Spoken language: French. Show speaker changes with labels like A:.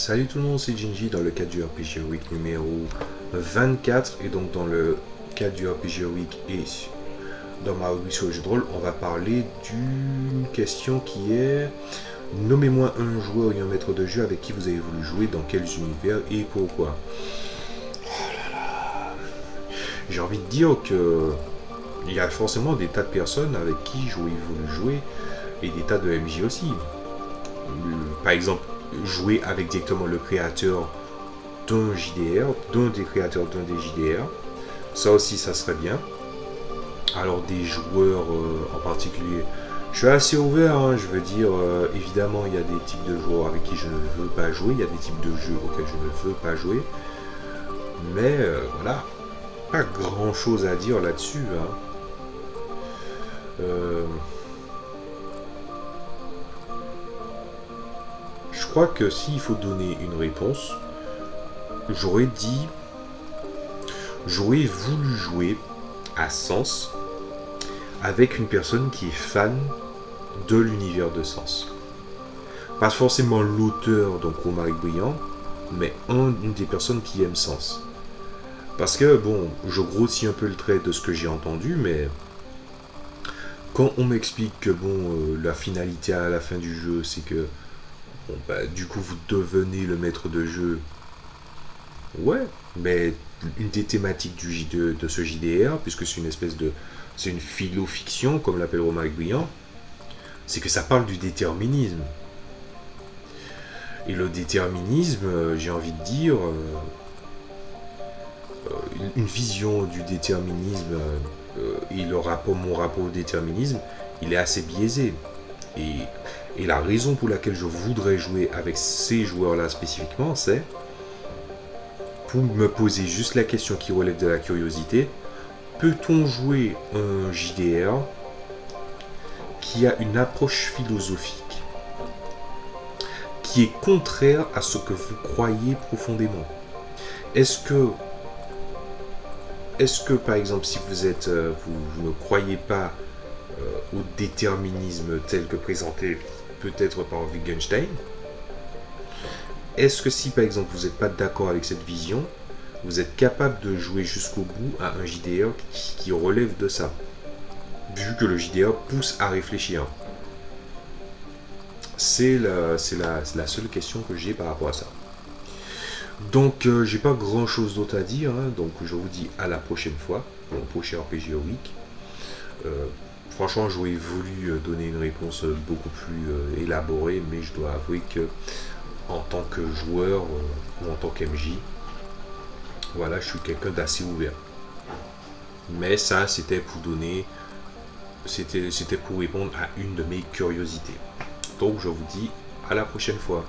A: Salut tout le monde, c'est Jinji dans le cadre du RPG Week numéro 24 et donc dans le cadre du RPG Week et dans ma rubrique sur le jeu de rôle, on va parler d'une question qui est nommez-moi un joueur et un maître de jeu avec qui vous avez voulu jouer, dans quels univers et pourquoi. J'ai envie de dire que il y a forcément des tas de personnes avec qui j'aurais voulu jouer et des tas de MJ aussi. Par exemple, jouer avec directement le créateur d'un JDR, d'un des créateurs d'un des JDR. Ça aussi, ça serait bien. Alors, des joueurs en particulier, je suis assez ouvert, hein, je veux dire, évidemment, il y a des types de joueurs avec qui je ne veux pas jouer, il y a des types de jeux auxquels je ne veux pas jouer. Mais voilà, pas grand chose à dire là-dessus. Hein. Je crois que s'il faut donner une réponse, j'aurais voulu jouer à Sens avec une personne qui est fan de l'univers de Sens. Pas forcément l'auteur, donc Romaric Briand, mais une des personnes qui aime Sens. Parce que, bon, je grossis un peu le trait de ce que j'ai entendu, mais quand on m'explique que, bon, la finalité à la fin du jeu, c'est que, bon, bah, du coup, vous devenez le maître de jeu. Ouais, mais une des thématiques de ce JDR, puisque c'est une espèce de... C'est une philo-fiction, comme l'appelle Romaric Briand, c'est que ça parle du déterminisme. Et le déterminisme, j'ai envie de dire, une vision du déterminisme et mon rapport au déterminisme, il est assez biaisé. Et la raison pour laquelle je voudrais jouer avec ces joueurs-là spécifiquement, c'est pour me poser juste la question qui relève de la curiosité. Peut-on jouer un JDR qui a une approche philosophique qui est contraire à ce que vous croyez profondément? Est-ce que par exemple, si vous ne croyez pas au déterminisme tel que présenté peut-être par Wittgenstein, est-ce que si par exemple vous n'êtes pas d'accord avec cette vision, vous êtes capable de jouer jusqu'au bout à un JDR qui relève de ça, vu que le JDR pousse à réfléchir? C'est la seule question que j'ai par rapport à ça. Donc j'ai pas grand chose d'autre à dire, hein, donc je vous dis à la prochaine fois, pour le prochain RPG Week. Franchement, j'aurais voulu donner une réponse beaucoup plus élaborée, mais je dois avouer que en tant que joueur ou en tant qu'MJ, voilà, je suis quelqu'un d'assez ouvert. Mais ça, c'était pour répondre à une de mes curiosités. Donc je vous dis à la prochaine fois.